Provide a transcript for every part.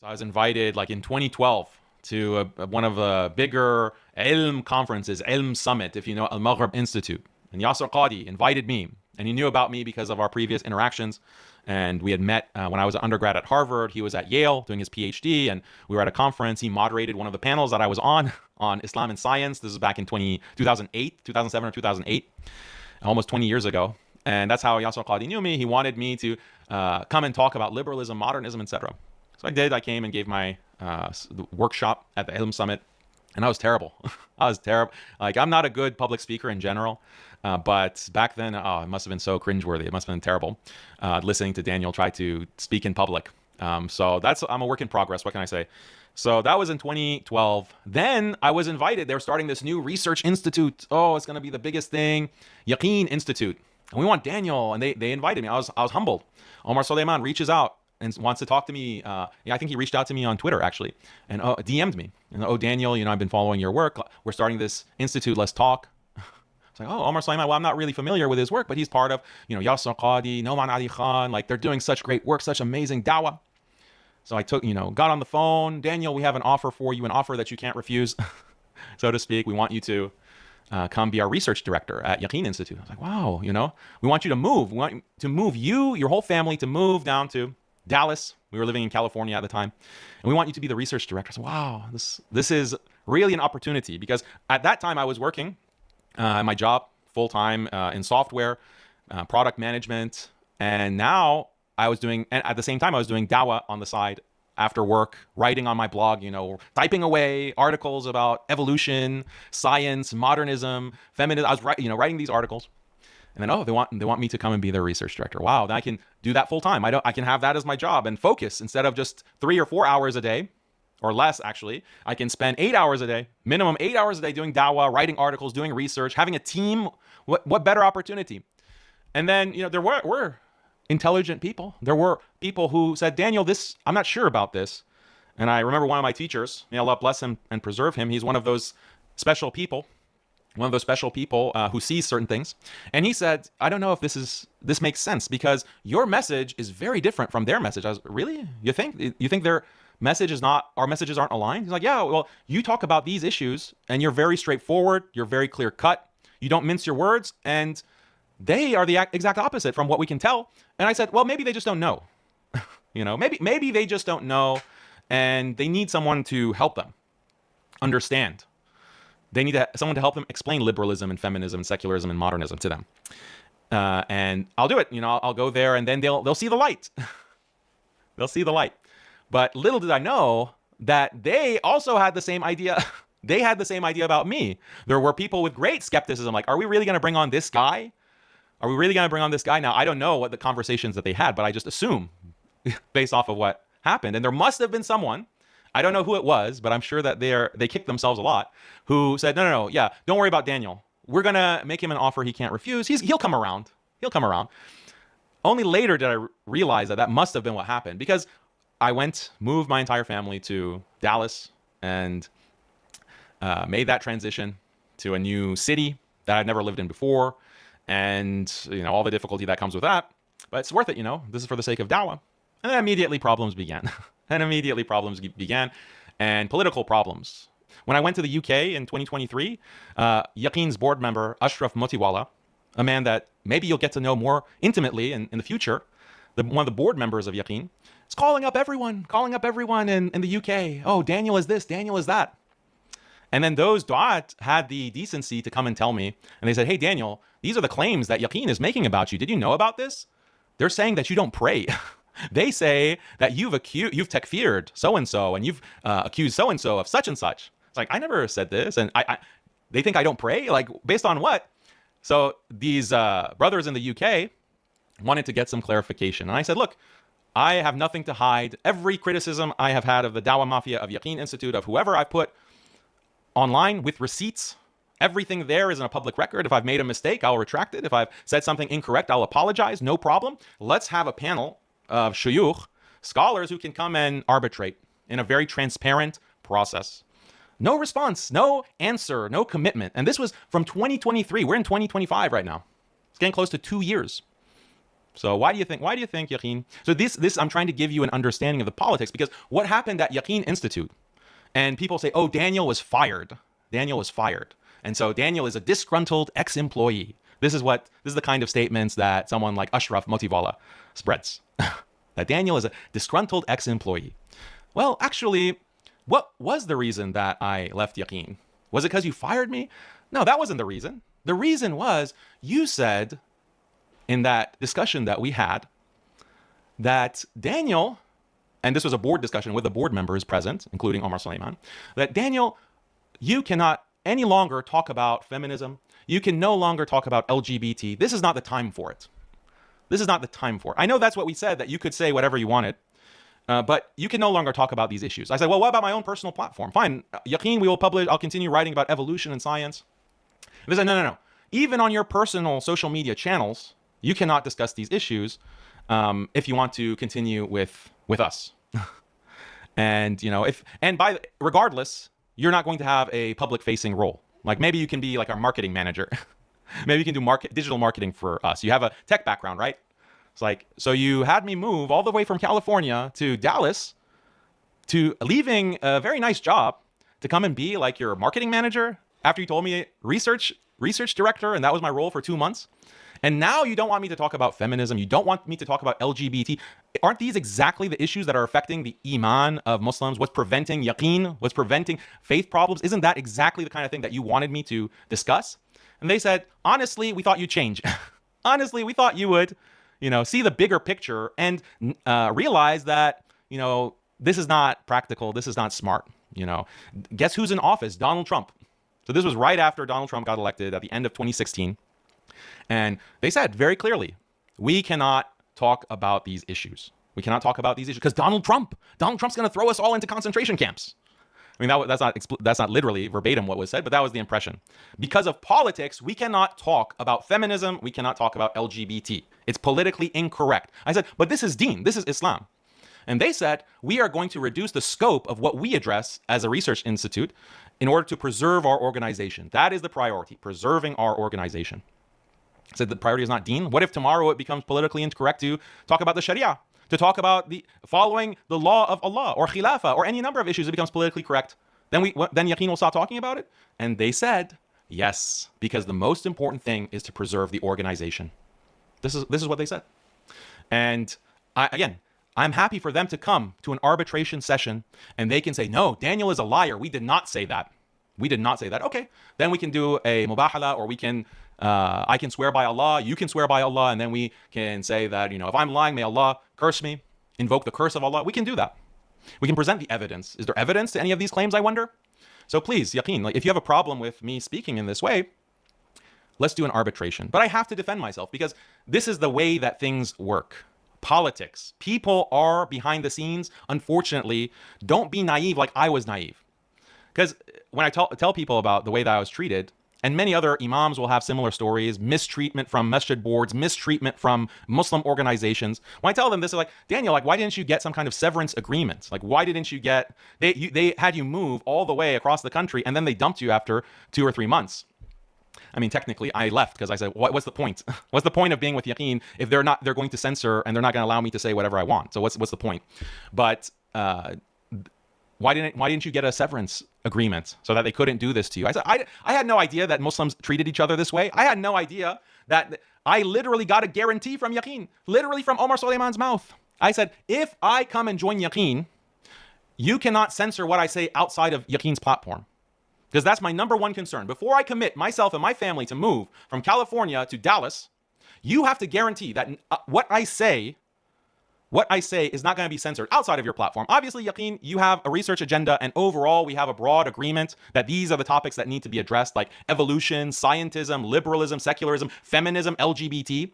So I was invited like in 2012 to one of the bigger ilm conferences, ilm summit, if you know, Al Maghrib Institute. And Yasir Qadhi invited me, and he knew about me because of our previous interactions. And we had met when I was an undergrad at Harvard. He was at Yale doing his PhD, and we were at a conference. He moderated one of the panels that I was on Islam and science. This is back in 2008, 2007 or 2008, almost 20 years ago. And that's how Yasir Qadhi knew me. He wanted me to come and talk about liberalism, modernism, etc. So I did. I came and gave my workshop at the Ilm Summit, and I was terrible. I was terrible. Like, I'm not a good public speaker in general, but back then, it must have been so cringeworthy. It must have been terrible listening to Daniel try to speak in public. So I'm a work in progress. What can I say? So that was in 2012. Then I was invited. They were starting this new research institute. Oh, it's going to be the biggest thing, Yaqeen Institute. And we want Daniel, and they invited me. I was humbled. Omar Soleiman reaches out and wants to talk to me. I think he reached out to me on Twitter, actually, and DM'd me. And, Daniel, I've been following your work. We're starting this institute. Let's talk. It's like, Omar Sulaiman, well, I'm not really familiar with his work, but he's part of, Yasir Qadhi, Noman Ali Khan. Like, they're doing such great work, such amazing dawah. So I got on the phone. Daniel, we have an offer for you, an offer that you can't refuse, so to speak. We want you to come be our research director at Yaqeen Institute. I was like, wow, we want you to move. We want to move you, your whole family, to move down to Dallas. We were living in California at the time, and we want you to be the research director. So, wow, this is really an opportunity, because at that time I was working at my job full time in software, product management, and now and at the same time I was doing dawah on the side after work, writing on my blog, typing away articles about evolution, science, modernism, feminism. I was writing these articles. And then, they want me to come and be their research director. Wow, then I can do that full time. I can have that as my job and focus instead of just 3 or 4 hours a day, or less actually. I can spend 8 hours a day, minimum 8 hours a day, doing dawah, writing articles, doing research, having a team. What better opportunity? And then there were intelligent people. There were people who said, Daniel, I'm not sure about this. And I remember one of my teachers, may Allah bless him and preserve him. He's one of those special people. Who sees certain things. And he said, I don't know if this makes sense, because your message is very different from their message. I was, really? You think their message is not, our messages aren't aligned? He's like, yeah, well, you talk about these issues and you're very straightforward. You're very clear cut. You don't mince your words. And they are the exact opposite from what we can tell. And I said, well, maybe they just don't know. Maybe they just don't know, and they need someone to help them understand. They need someone to help them explain liberalism and feminism and secularism and modernism to them. And I'll do it. I'll go there, and then they'll see the light. They'll see the light. But little did I know that they also had the same idea. They had the same idea about me. There were people with great skepticism, like, are we really going to bring on this guy? Are we really going to bring on this guy? Now, I don't know what the conversations that they had, but I just assume based off of what happened. And there must have been someone, I don't know who it was, but I'm sure that they kicked themselves a lot, who said, no, yeah, don't worry about Daniel. We're going to make him an offer he can't refuse. He'll come around. He'll come around. Only later did I realize that must have been what happened, because I moved my entire family to Dallas and made that transition to a new city that I'd never lived in before. And, all the difficulty that comes with that. But it's worth it, This is for the sake of dawah. And then immediately problems began. And political problems. When I went to the UK in 2023, Yaqeen's board member, Ashraf Motiwala, a man that maybe you'll get to know more intimately in the future, one of the board members of Yaqeen, is calling up everyone in the UK. Oh, Daniel is this, Daniel is that. And then those du'at had the decency to come and tell me, and they said, hey, Daniel, these are the claims that Yaqeen is making about you. Did you know about this? They're saying that you don't pray. They say that you've takfired so-and-so, and you've accused so-and-so of such and such. It's like, I never said this, and they think I don't pray? Like, based on what? So these brothers in the UK wanted to get some clarification. And I said, look, I have nothing to hide. Every criticism I have had of the Dawah Mafia, of Yaqeen Institute, of whoever I put online with receipts, everything there is in a public record. If I've made a mistake, I'll retract it. If I've said something incorrect, I'll apologize. No problem. Let's have a panel of shuyukh, scholars who can come and arbitrate in a very transparent process. No response, no answer, no commitment. And this was from 2023. We're in 2025 right now. It's getting close to 2 years. So why do you think, Yaqeen? So this I'm trying to give you an understanding of the politics, because what happened at Yaqeen Institute, and people say, oh, Daniel was fired. Daniel was fired. And so Daniel is a disgruntled ex-employee. This is the kind of statements that someone like Ashraf Motivala spreads. That Daniel is a disgruntled ex-employee. Well, actually, what was the reason that I left Yaqeen? Was it because you fired me? No, that wasn't the reason. The reason was you said in that discussion that we had that Daniel, and this was a board discussion with the board members present, including Omar Suleiman, that Daniel, you cannot any longer talk about feminism. You can no longer talk about LGBT. This is not the time for it. This is not the time for it. I know that's what we said, that you could say whatever you wanted, but you can no longer talk about these issues. I said, well, what about my own personal platform? Fine, Yaqeen, we will publish, I'll continue writing about evolution and science. They said, no. Even on your personal social media channels, you cannot discuss these issues if you want to continue with us. And, regardless, you're not going to have a public-facing role. Like maybe you can be like our marketing manager. Maybe you can do digital marketing for us. You have a tech background, right? It's like, so you had me move all the way from California to Dallas, to leaving a very nice job to come and be like your marketing manager after you told me research director, and that was my role for 2 months. And now you don't want me to talk about feminism. You don't want me to talk about LGBT. Aren't these exactly the issues that are affecting the iman of Muslims? What's preventing yaqeen? What's preventing faith problems? Isn't that exactly the kind of thing that you wanted me to discuss? And they said, honestly, we thought you'd change. Honestly, we thought you would, see the bigger picture and realize that, this is not practical. This is not smart. Guess who's in office? Donald Trump. So this was right after Donald Trump got elected at the end of 2016. And they said very clearly, we cannot talk about these issues. We cannot talk about these issues because Donald Trump's going to throw us all into concentration camps. I mean, that's not literally verbatim what was said, but that was the impression. Because of politics, we cannot talk about feminism. We cannot talk about LGBT. It's politically incorrect. I said, but this is deen. This is Islam. And they said, we are going to reduce the scope of what we address as a research institute in order to preserve our organization. That is the priority, preserving our organization. I said the priority is not deen. What if tomorrow it becomes politically incorrect to talk about the Sharia, to talk about the following the law of Allah or Khilafah or any number of issues? It becomes politically correct. Then Yaqeen will stop talking about it. And they said, yes, because the most important thing is to preserve the organization. This is what they said. And I'm happy for them to come to an arbitration session and they can say, no, Daniel is a liar. We did not say that. We did not say that. Okay, then we can do a mubahala, or we can, I can swear by Allah, you can swear by Allah, and then we can say that, if I'm lying, may Allah curse me, invoke the curse of Allah. We can do that. We can present the evidence. Is there evidence to any of these claims, I wonder? So please, Yaqeen, if you have a problem with me speaking in this way, let's do an arbitration. But I have to defend myself because this is the way that things work. Politics. People are behind the scenes. Unfortunately, don't be naive like I was naive. Because when I tell people about the way that I was treated, and many other imams will have similar stories, mistreatment from masjid boards, mistreatment from Muslim organizations. When I tell them this, they're like, Daniel, why didn't you get some kind of severance agreement? Why didn't you get, they had you move all the way across the country and then they dumped you after 2 or 3 months. I mean, technically, I left because I said, what's the point? What's the point of being with Yaqeen if they're going to censor and they're not going to allow me to say whatever I want? So what's the point? But why didn't you get a severance agreement so that they couldn't do this to you? I said, I had no idea that Muslims treated each other this way. I had no idea that I literally got a guarantee from Yaqeen, literally from Omar Suleiman's mouth. I said, if I come and join Yaqeen, you cannot censor what I say outside of Yaqeen's platform. Because that's my number one concern. Before I commit myself and my family to move from California to Dallas, you have to guarantee that what I say is not going to be censored outside of your platform. Obviously, Yaqeen, you have a research agenda, and overall, we have a broad agreement that these are the topics that need to be addressed, like evolution, scientism, liberalism, secularism, feminism, LGBT.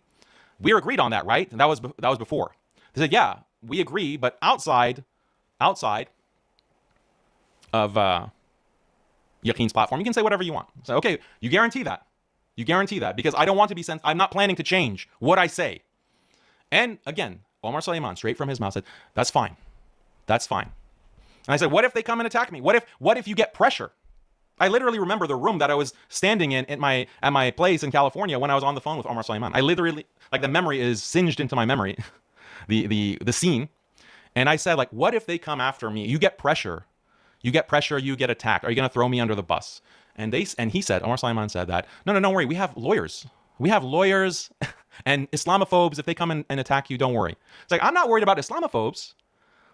We're agreed on that, right? And that was before. They said, yeah, we agree, but outside of Yaqeen's platform, you can say whatever you want. So, okay, you guarantee that. You guarantee that because I don't want to be I'm not planning to change what I say. And again, Omar Suleiman, straight from his mouth, said, that's fine. That's fine. And I said, what if they come and attack me? What if you get pressure? I literally remember the room that I was standing in at my place in California when I was on the phone with Omar Suleiman. I literally, like, the memory is singed into my memory, the scene. And I said, like, what if they come after me? You get pressure, you get attacked. Are you going to throw me under the bus? And he said, Omar Suleiman said that, no, don't worry. We have lawyers. And Islamophobes, if they come and attack you, don't worry. It's like, I'm not worried about Islamophobes.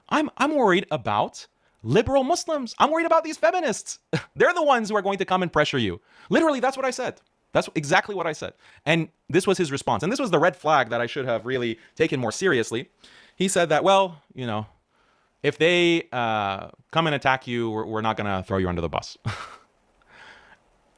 I'm worried about liberal Muslims. I'm worried about these feminists. They're the ones who are going to come and pressure you. Literally, that's what I said. That's exactly what I said. And this was his response. And this was the red flag that I should have really taken more seriously. He said that, well, if they come and attack you, we're not going to throw you under the bus.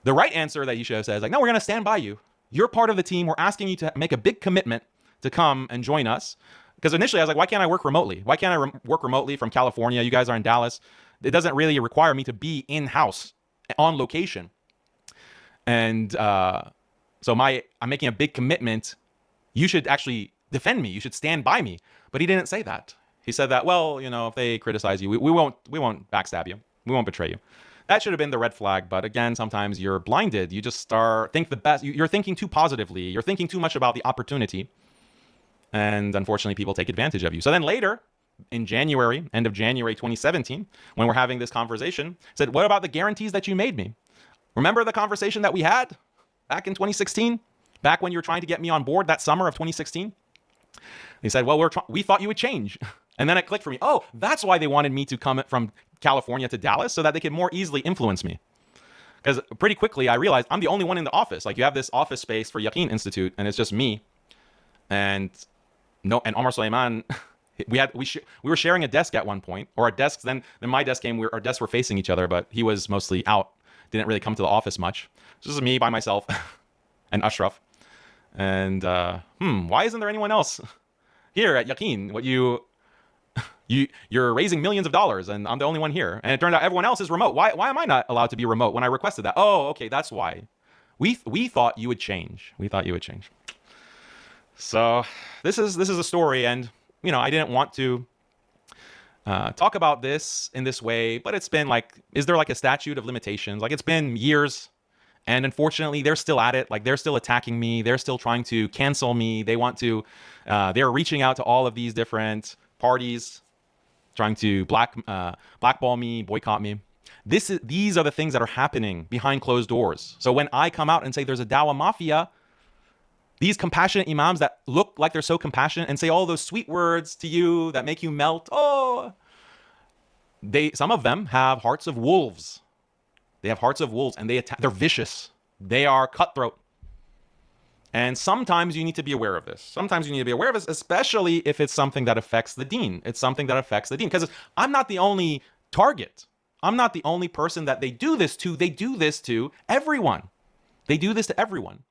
The right answer that you should have said is like, no, we're going to stand by you. You're part of the team. We're asking you to make a big commitment to come and join us. Because initially I was like, why can't I work remotely? Why can't I work remotely from California? You guys are in Dallas. It doesn't really require me to be in-house on location. And so I'm making a big commitment. You should actually defend me. You should stand by me. But he didn't say that. He said that, well, if they criticize you, we won't backstab you. We won't betray you. That should have been the red flag. But again, sometimes you're blinded. You just think the best. You're thinking too positively. You're thinking too much about the opportunity. And unfortunately, people take advantage of you. So then later, in January, end of January 2017, when we're having this conversation, said, what about the guarantees that you made me? Remember the conversation that we had back in 2016? Back when you were trying to get me on board that summer of 2016? He said, well, we thought you would change. And then it clicked for me. Oh, that's why they wanted me to come from California to Dallas, so that they could more easily influence me. Because pretty quickly, I realized I'm the only one in the office. Like, you have this office space for Yaqeen Institute, and it's just me. And Omar Suleiman, we were sharing a desk at one point, or our desks. Then my desk came. Our desks were facing each other, but he was mostly out. Didn't really come to the office much. It's just me by myself and Ashraf. And why isn't there anyone else here at Yaqeen? You're raising millions of dollars, and I'm the only one here. And it turned out everyone else is remote. Why am I not allowed to be remote when I requested that? Oh, okay, that's why. We thought you would change. We thought you would change. So this is a story, and I didn't want to talk about this in this way, but it's been like, is there like a statute of limitations? Like, it's been years, and unfortunately they're still at it. Like, they're still attacking me. They're still trying to cancel me. They're reaching out to all of these different parties, trying to blackball me, boycott me. These are the things that are happening behind closed doors. So when I come out and say there's a dawah mafia, these compassionate imams that look like they're so compassionate and say all those sweet words to you that make you melt, some of them have hearts of wolves. They have hearts of wolves, and they're vicious. They are cutthroat. And sometimes you need to be aware of this. Especially if it's something that affects the deen. It's something that affects the deen. Because I'm not the only target. I'm not the only person that they do this to. They do this to everyone. They do this to everyone.